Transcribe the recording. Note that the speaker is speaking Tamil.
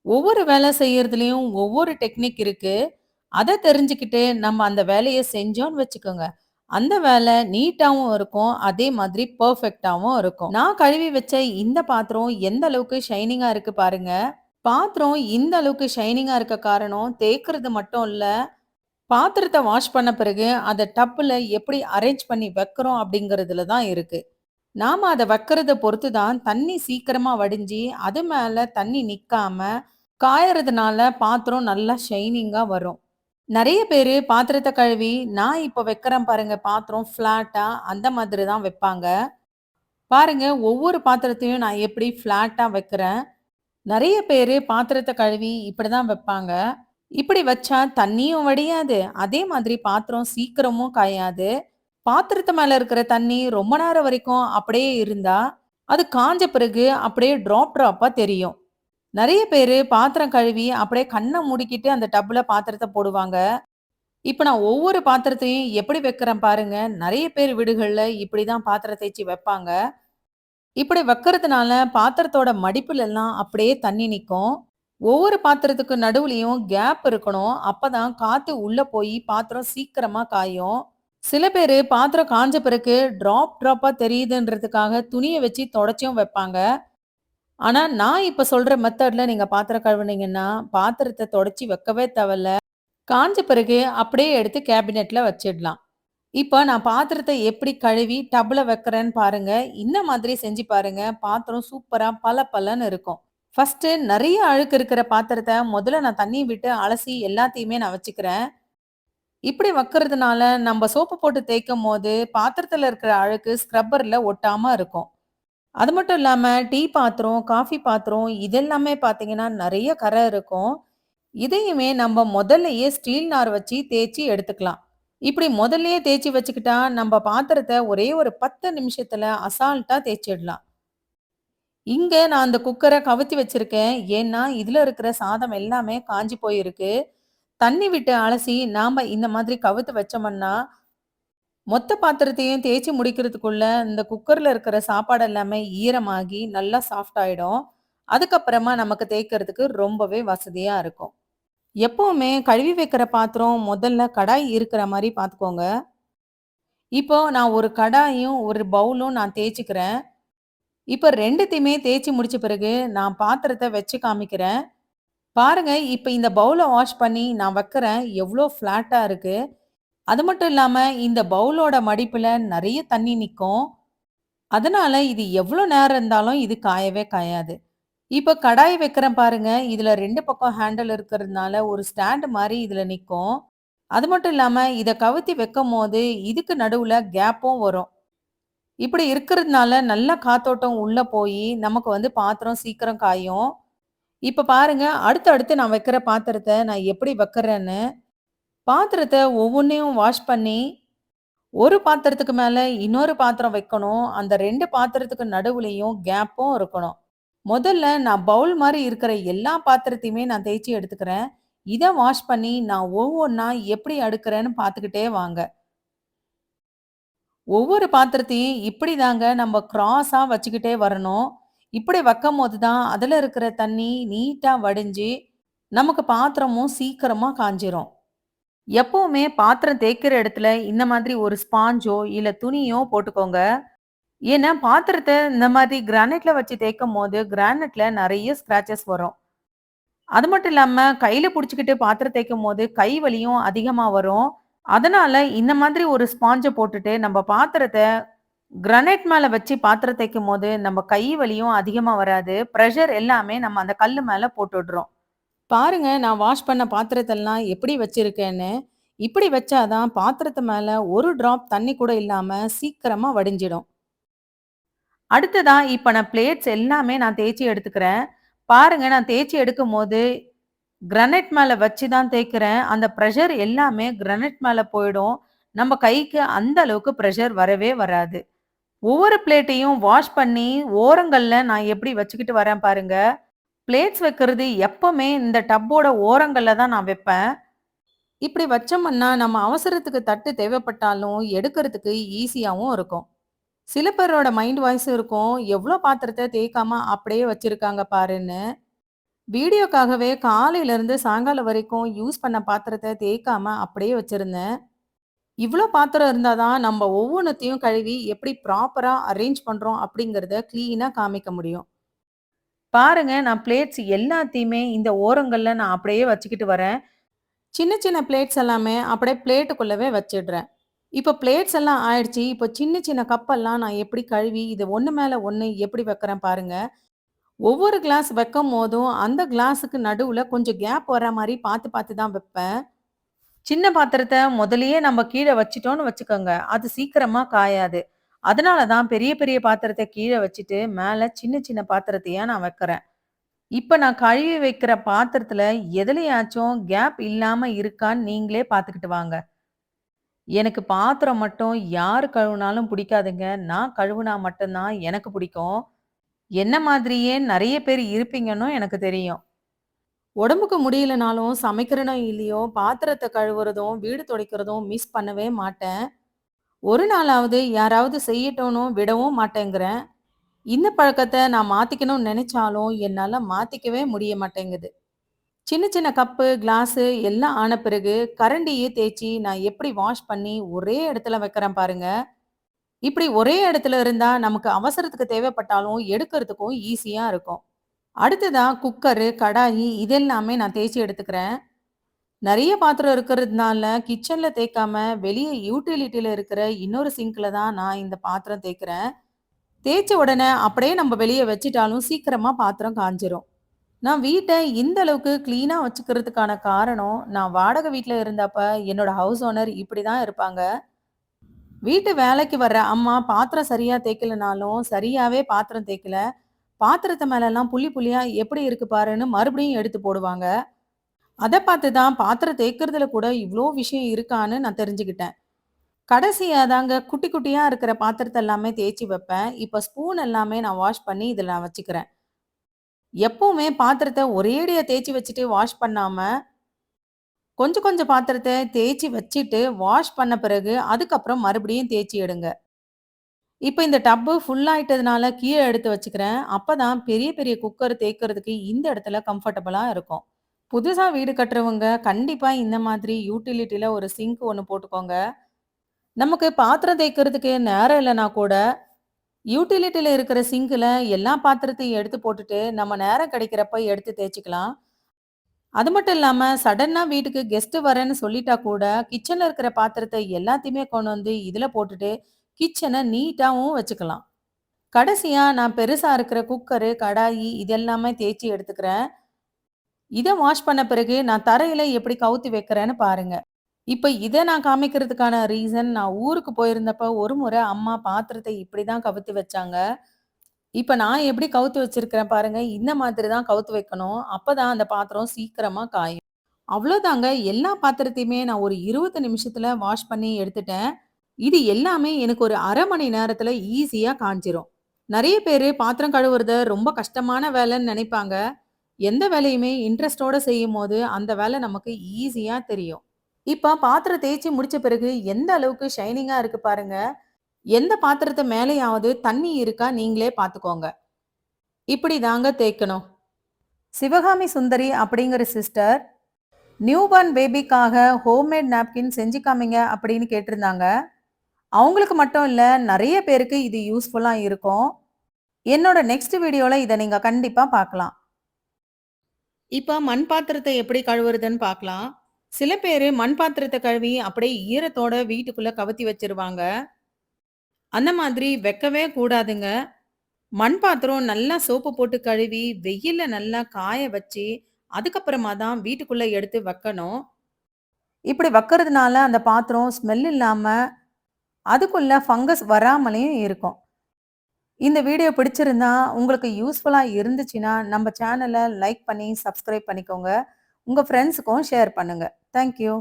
ஒவ்வொரு வேலை செய்யறதுலயும் ஒவ்வொரு டெக்னிக் இருக்கு. அத தெரிஞ்சுக்கிட்டு நம்ம அந்த வேலைய செஞ்சோம்னு வச்சுக்கோங்க. அந்த வேலை நீட்டாவும் இருக்கும். அதே மாதிரி பெர்ஃபெக்ட்டாவும் இருக்கும். நான் கழுவி வச்ச இந்த பாத்திரம் எந்த அளவுக்கு ஷைனிங்கா இருக்கு பாருங்க. பாத்திரம் இந்த அளவுக்கு ஷைனிங்கா இருக்க காரணம் தேய்க்கிறது மட்டும் இல்ல. பாத்திரத்த வாஷ் பண்ண பிறகு அத டப்ல எப்படி அரேஞ்ச் பண்ணி வைக்கிறோம் அப்படிங்கிறதுல தான் இருக்கு. நாம அத வைக்கிறத பொறுத்து தான் தண்ணி சீக்கிரமா வடிஞ்சு, அது மேல தண்ணி நிக்காம காயறதுனால பாத்திரம் நல்லா ஷைனிங்கா வரும். நெறைய பேரு பாத்திரத்த கழுவி, நான் இப்ப வைக்கிறேன் பாருங்க பாத்திரம் ஃப்ளாட்டா அந்த மாதிரி தான் வைப்பாங்க. பாருங்க ஒவ்வொரு பாத்திரத்தையும் நான் எப்படி ஃப்ளாட்டா வைக்கிறேன். நெறைய பேரு பாத்திரத்த கழுவி இப்படிதான் வைப்பாங்க. இப்படி வச்சா தண்ணியும் வடியாது. அதே மாதிரி பாத்திரம் சீக்கிரமும் காயாது. பாத்திரத்து மேல இருக்கிற தண்ணி ரொம்ப நேரம் வரைக்கும் அப்படியே இருந்தா, அது காஞ்ச பிறகு அப்படியே ட்ராப் ட்ராப்பா தெரியும். நெறைய பேரு பாத்திரம் கழுவி அப்படியே கண்ண மூடிக்கிட்டு அந்த டப்ல பாத்திரத்த போடுவாங்க. இப்ப நான் ஒவ்வொரு பாத்திரத்தையும் எப்படி வைக்கிறேன் பாருங்க. நெறைய பேர் வீடுகள்ல இப்படிதான் பாத்திரம் தேய்ச்சு வைப்பாங்க. இப்படி வைக்கிறதுனால பாத்திரத்தோட மடிப்புல எல்லாம் அப்படியே தண்ணி நிக்கும். ஒவ்வொரு பாத்திரத்துக்கு நடுவுலயும் கேப் இருக்கணும். அப்பதான் காத்து உள்ள போய் பாத்திரம் சீக்கிரமா காயும். சில பேரு பாத்திரம் காஞ்ச பிறகு ட்ராப் ட்ராப்பா தெரியுதுன்றதுக்காக துணிய வச்சு தொடச்சும் வைப்பாங்க. ஆனா, நான் இப்ப சொல்ற மெத்தட்ல நீங்க பாத்திரம் கழுவுனீங்கன்னா, பாத்திரத்த தொடச்சு வைக்கவே தேவையில்ல. காஞ்ச பிறகு அப்படியே எடுத்து கேபினெட்ல வச்சிடலாம். இப்ப நான் பாத்திரத்த எப்படி கழுவி டப்ல வைக்கிறேன்னு பாருங்க. இந்த மாதிரி செஞ்சு பாருங்க. பாத்திரம் சூப்பரா பளபளன்னு இருக்கும். ஃபர்ஸ்ட்டு நெறைய அழுக்கு இருக்கிற பாத்திரத்த முதல்ல நான் தண்ணி விட்டு அலசி எல்லாத்தையுமே நான் வச்சுக்கிறேன். இப்படி வைக்கிறதுனால நம்ம சோப்பு போட்டு தேய்க்கும்போது, பாத்திரத்துல இருக்கிற அழுக்கு ஸ்க்ரப்பர்ல ஒட்டாம இருக்கும். அது மட்டும் இல்லாம, டீ பாத்திரம், காஃபி பாத்திரம் இதெல்லாமே பார்த்தீங்கன்னா, நெறைய கரை இருக்கும். இதையுமே நம்ம முதல்லயே ஸ்டீல் நார் வச்சு தேய்ச்சு எடுத்துக்கலாம். இப்படி முதல்லயே தேய்ச்சு வச்சுக்கிட்டா, நம்ப பாத்திரத்த ஒரே ஒரு 10 நிமிஷத்துல அசால்ட்டா தேய்ச்சிடலாம். இங்க நான் அந்த குக்கர கவுத்தி வச்சிருக்கேன். ஏன்னா, இதுல இருக்கிற சாதம் எல்லாமே காஞ்சு போயிருக்கு. தண்ணி விட்டு அலசி நாம இந்த மாதிரி கவுத்து வச்சோம்ன்னா, மொத்த பாத்திரத்தையும் தேய்ச்சு முடிக்கிறதுக்குள்ள, இந்த குக்கர்ல இருக்கிற சாப்பாடு எல்லாமே ஈரமாகி நல்லா சாஃப்ட் ஆயிடும். அதுக்கப்புறமா நமக்கு தேய்க்கிறதுக்கு ரொம்பவே வசதியா இருக்கும். எப்பவுமே கழுவி வைக்கிற பாத்திரம் முதல்ல கடாய் இருக்கிற மாரி பார்த்துக்கோங்க. இப்போ நான் ஒரு கடாயும், ஒரு பவுலும் நான் தேய்ச்சுக்கிறேன். இப்ப 2த்தையுமே தேய்ச்சு முடிச்ச பிறகு, நான் பாத்திரத்த வச்சு காமிக்கிறேன். பாருங்க, இப்ப இந்த பவுல வாஷ் பண்ணி நான் வைக்கிறேன். எவ்ளோ ஃப்ளாட்டா இருக்கு. அது மட்டும் இல்லாம, இந்த பவுலோட மடிப்புல நெறைய தண்ணி நிக்கும். அதனால இது எவ்ளோ நேரம் இருந்தாலும் இது காயவே காயாது. இப்ப கடாய் வைக்கிறேன் பாருங்க. இதுல 2 பக்கம் ஹேண்டில் இருக்கிறதுனால ஒரு ஸ்டாண்ட் மாரி இதுல நிக்கும். அது மட்டும் இல்லாம, இத கவுத்தி வைக்கும்போது இதுக்கு நடுவுல கேப்பும் வரும். இப்படி இருக்கிறதுனால நல்ல காத்தோட்டம் உள்ள போயி, நமக்கு பாத்திரம் சீக்கிரம் காயும். இப்ப பாருங்க, அடுத்து நான் வைக்கிற பாத்திரத்த நான் எப்படி வைக்கிறேன்னு. பாத்திரத்த ஒவ்வொன்னையும் வாஷ் பண்ணி, ஒரு பாத்திரத்துக்கு மேல இன்னொரு பாத்திரம் வைக்கணும். அந்த 2 பாத்திரத்துக்கு நடுவுலயும் கேப்பும் இருக்கணும். முதல்ல நான் பவுல் மாரி இருக்கிற எல்லா பாத்திரத்தையுமே நான் தேய்ச்சு எடுத்துக்கிறேன். இத வாஷ் பண்ணி நான் ஒவ்வொன்னா எப்படி அடுக்குறேன்னு பார்த்துக்கிட்டே வாங்க. ஒவ்வொரு பாத்திரத்தையும் இப்படி தாங்க நம்ம கிராஸா வச்சுக்கிட்டே வரணும். இப்படி வைக்கும்போது தான் அதுல இருக்கிற தண்ணி நீட்டா வடிஞ்சு, நமக்கு பாத்திரமும் சீக்கிரமா காஞ்சிரும். எப்பவுமே பாத்திரம் தேய்க்கிற இடத்துல இந்த மாதிரி ஒரு ஸ்பாஞ்சோ, இல்ல துணியோ போட்டுக்கோங்க. ஏன்னா பாத்திரத்த இந்த மாதிரி கிரானைட்ல வச்சு தேய்க்கும்போது, கிரானைட்ல நெறைய ஸ்க்ராச்சஸ் வரும். அது மட்டும் இல்லாம கையில புடிச்சுக்கிட்டு பாத்திரம் தேய்க்கும்போது கை வலியும் அதிகமா வரும். அதனால இந்த மாதிரி ஒரு ஸ்பாஞ்ச போட்டுட்டு நம்ம பாத்திரத்த கிரானைட் மேல வச்சு பாத்திரம் தேய்க்கும்போது, நம்ம கை வலியும் அதிகமா வராது. பிரஷர் எல்லாமே நம்ம அந்த கல்லு மேல போட்டுடுறோம். பாருங்க நான் வாஷ் பண்ண பாத்திரத்தெல்லாம் எப்படி வச்சிருக்கேன்னு. இப்படி வச்சா தான் பாத்திரத்து மேல ஒரு டிராப் தண்ணி கூட இல்லாம சீக்கிரமா வடிஞ்சிடும். அடுத்ததா இப்ப நான் பிளேட்ஸ் எல்லாமே நான் தேய்ச்சு எடுத்துக்கிறேன். பாருங்க நான் தேய்ச்சு எடுக்கும்போது கிரானைட் மேல வச்சு தான் தேய்க்கிறேன். அந்த பிரஷர் எல்லாமே கிரானைட் மேல போயிடும். நம்ம கைக்கு அந்த அளவுக்கு பிரஷர் வரவே வராது. ஒவ்வொரு பிளேட்டையும் வாஷ் பண்ணி ஓரங்கள்ல நான் எப்படி வச்சுக்கிட்டு வரேன் பாருங்க. பிளேட்ஸ் வைக்கிறது எப்பவுமே இந்த டப்போட ஓரங்கள்ல தான் நான் வைப்பேன். இப்படி வச்சோம்னா நம்ம அவசரத்துக்கு தட்டு தேவைப்பட்டாலும் எடுக்கிறதுக்கு ஈஸியாவும் இருக்கும். சில பேரோட மைண்ட் வாய்ஸ் இருக்கும். எவ்ளோ பாத்திரத்த தேய்க்காம அப்படியே வச்சிருக்காங்க பாருன்னு. வீடியோக்காகவே காலையில இருந்து சாயங்காலம் வரைக்கும் யூஸ் பண்ண பாத்திரத்த தேய்க்காம அப்படியே வச்சிருந்தேன். இவ்ளோ பாத்திரம் இருந்தா தான் நம்ம ஒவ்வொன்னத்தையும் கழுவி எப்படி ப்ராப்பரா அரேஞ்ச் பண்றோம் அப்படிங்கிறத கிளீனா காமிக்க முடியும். பாருங்க, நான் பிளேட்ஸ் எல்லாத்தையுமே இந்த ஓரங்கள்ல நான் அப்படியே வச்சுக்கிட்டு வரேன். சின்ன சின்ன பிளேட்ஸ் எல்லாமே அப்படியே பிளேட்டுக்குள்ளவே வச்சிடுறேன். இப்போ பிளேட்ஸ் எல்லாம் ஆயிடுச்சு. இப்போ சின்ன சின்ன கப்பெல்லாம் நான் எப்படி கழுவி இது ஒண்ணு மேல ஒண்ணு எப்படி வைக்கிறேன் பாருங்க. ஒவ்வொரு கிளாஸ் வைக்கும்போதும் அந்த கிளாஸுக்கு நடுவுல கொஞ்சம் கேப் வர மாரி பார்த்து பார்த்து தான் வைப்பேன். சின்ன பாத்திரத்த முதல்லயே நம்ம கீழ வச்சுட்டோம்னு வச்சுக்கோங்க, அது சீக்கிரமா காயாது. அதனால தான் பெரிய பெரிய பாத்திரத்த கீழ வச்சுட்டு, மேல சின்ன சின்ன பாத்திரத்தையா நான் வைக்கிறேன். இப்ப நான் கழுவி வைக்கிற பாத்திரத்துல எதுலயாச்சும் கேப் இல்லாம இருக்கான்னு நீங்களே பார்த்துக்கிட்டு வாங்க. எனக்கு பாத்திரம் மட்டும் யாரு கழுவுனாலும் பிடிக்காதுங்க. நான் கழுவுனா மட்டும் தான் எனக்கு பிடிக்கும். என்ன மாதிரியே நெறைய பேர் இருப்பீங்கன்னும் எனக்கு தெரியும். உடம்புக்கு முடியலனாலும் சமைக்கிறனோ இல்லையோ, பாத்திரத்த கழுவுறதும், வீடு துடைக்கிறதும் மிஸ் பண்ணவே மாட்டேன். ஒரு நாளாவது யாராவது செய்யட்டும்னு விடவும் மாட்டேங்கிறேன். இந்த பழக்கத்த நான் மாத்திக்கணும்னு நெனைச்சாலும், என்னால மாத்திக்கவே முடிய மாட்டேங்குது. சின்ன சின்ன கப்பு, கிளாஸு எல்லாம் ஆன பிறகு, கரண்டியே தேய்ச்சு நான் எப்படி வாஷ் பண்ணி ஒரே இடத்துல வைக்கிறேன் பாருங்க. இப்படி ஒரே இடத்துல இருந்தா நமக்கு அவசரத்துக்கு தேவைப்பட்டாலும் எடுக்கிறதுக்கும் ஈஸியா இருக்கும். அடுத்ததா குக்கரு, கடாயி இதெல்லாமே நான் தேய்ச்சு எடுத்துக்கிறேன். நெறைய பாத்திரம் இருக்கிறதுனால கிச்சன்ல தேய்க்காம வெளிய யூட்டிலிட்டில இருக்கிற இன்னொரு சிங்க்ல தான் நான் இந்த பாத்திரம் தேய்க்கிறேன். தேய்ச்ச உடனே அப்படியே நம்ம வெளிய வச்சுட்டாலும் சீக்கிரமா பாத்திரம் காஞ்சிரும். நான் வீட்ட இந்த அளவுக்கு கிளீனா வச்சுக்கிறதுக்கான காரணம், நான் வாடகை வீட்ல இருந்தப்ப என்னோட ஹவுஸ் ஓனர் இப்படிதான் இருப்பாங்க. வீட்டு வேலைக்கு வர்ற அம்மா பாத்திரம் சரியா தேய்க்கலனாலும், சரியாவே பாத்திரம் தேய்க்கல. பாத்திரத்து மேலலாம் புள்ளி புள்ளியா எப்படி இருக்கு பாருன்னு மறுபடியும் எடுத்து போடுவாங்க. அத பார்த்து தான் பாத்திரம் தேய்க்கிறதுல கூட இவ்ளோ விஷயம் இருக்கான்னு நான் தெரிஞ்சுக்கிட்டேன். கடைசியா தாங்க குட்டி குட்டியா இருக்கிற பாத்திரத்த எல்லாமே தேய்ச்சு வைப்பேன். இப்ப ஸ்பூன் எல்லாமே நான் வாஷ் பண்ணி இதுல நான் வச்சுக்கிறேன். எப்பவுமே பாத்திரத்த ஒரேடியா தேய்ச்சு வச்சுட்டு வாஷ் பண்ணாம, கொஞ்சம் கொஞ்சம் பாத்திரத்த தேய்ச்சு வச்சுட்டு வாஷ் பண்ண பிறகு, அதுக்கப்புறம் மறுபடியும் தேய்ச்சு எடுங்க. இப்ப இந்த டப்பு ஃபுல் ஆயிட்டதுனால கீழ எடுத்து வச்சுக்கிறேன். அப்பதான் பெரிய பெரிய குக்கர் தேய்க்கிறதுக்கு இந்த இடத்துல கம்ஃபர்டபுளா இருக்கும். புதுசா வீடு கட்டுறவங்க கண்டிப்பா இந்த மாதிரி யூட்டிலிட்டில ஒரு சிங்க் ஒண்ணு போட்டுக்கோங்க. நமக்கு பாத்திரம் தேய்க்கிறதுக்கு நேரம் இல்லனா கூட, யூட்டிலிட்டில இருக்கிற சிங்க்ல எல்லா பாத்திரத்தையும் எடுத்து போட்டுட்டு, நம்ம நேரம் கிடைக்கிறப்ப எடுத்து தேய்ச்சுக்கலாம். அது மட்டும் இல்லாம, சடனா வீட்டுக்கு கெஸ்ட் வரேன்னு சொல்லிட்டா கூட, கிச்சன்ல இருக்கிற பாத்திரத்த எல்லாத்தையுமே கொண்டு வந்து இதுல போட்டுட்டு, கிச்சன நீட்டாவும் வச்சுக்கலாம். கடைசியா நான் பெருசா இருக்கிற குக்கரு, கடாயி இது எல்லாமே தேய்ச்சு எடுத்துக்கிறேன். இத வாஷ் பண்ண பிறகு நான் தரையில எப்படி கவுத்தி வைக்கிறேன்னு பாருங்க. இப்ப இத நான் காமிக்கிறதுக்கான ரீசன் நான் ஊருக்கு போயிருந்தப்ப ஒரு முறை அம்மா பாத்திரத்த இப்படிதான் கவுத்தி வச்சாங்க. இப்ப நான் எப்படி கவுத்து வச்சிருக்கிறேன் பாருங்க. இந்த மாதிரி தான் கவுத்து வைக்கணும். அப்பதான் அந்த பாத்திரம் சீக்கிரமா காயும். அவ்வளோதாங்க. எல்லா பாத்திரத்தையுமே நான் ஒரு 20 நிமிஷத்துல வாஷ் பண்ணி எடுத்துட்டேன். இது எல்லாமே எனக்கு ஒரு 1/2 மணி நேரத்துல ஈஸியா காஞ்சிரும். நெறைய பேரு பாத்திரம் கழுவுறத ரொம்ப கஷ்டமான வேலைன்னு நெனைப்பாங்க. எந்த வேலையுமே இன்ட்ரெஸ்ட்டோட செய்யும்போது, அந்த வேலை நமக்கு ஈஸியா தெரியும். இப்ப பாத்திரம் தேய்ச்சு முடிச்ச பிறகு எந்த அளவுக்கு ஷைனிங்கா இருக்கு பாருங்க. எந்த பாத்திரத்து மேலயாவது தண்ணி இருக்கா நீங்களே பார்த்துக்கோங்க. இப்படி தாங்க தேய்க்கணும். சிவகாமி சுந்தரி அப்படிங்கிற சிஸ்டர், நியூபார்ன் பேபிக்காக ஹோம்மேட் நாப்கின் செஞ்சு காமிங்க அப்படின்னு கேட்டிருந்தாங்க. அவங்களுக்கு மட்டும் இல்ல, நெறைய பேருக்கு இது யூஸ்ஃபுல்லா இருக்கும். என்னோட நெக்ஸ்ட் வீடியோல இத நீங்க கண்டிப்பா பார்க்கலாம். இப்ப மண் பாத்திரத்த எப்படி கழுவுறதுன்னு பார்க்கலாம். சில பேரு மண் பாத்திரத்த கழுவி அப்படியே ஈரத்தோட வீட்டுக்குள்ள கவுத்தி வச்சிருவாங்க. அந்த மாதிரி வைக்கவே கூடாதுங்க. மண் பாத்திரம் நல்லா சோப்பு போட்டு கழுவி, வெயில்ல நல்லா காய வச்சு, அதுக்கப்புறமா தான் வீட்டுக்குள்ள எடுத்து வைக்கணும். இப்படி வைக்கிறதுனால அந்த பாத்திரம் ஸ்மெல் இல்லாம, அதுக்குள்ள ஃபங்கஸ் வராமலேயும் இருக்கும். இந்த வீடியோ பிடிச்சிருந்தா, உங்களுக்கு யூஸ்ஃபுல்லா இருந்துச்சுன்னா, நம்ம சேனல லைக் பண்ணி, சப்ஸ்கிரைப் பண்ணிக்கோங்க. உங்க ஃப்ரெண்ட்ஸுக்கும் ஷேர் பண்ணுங்க. Thank you.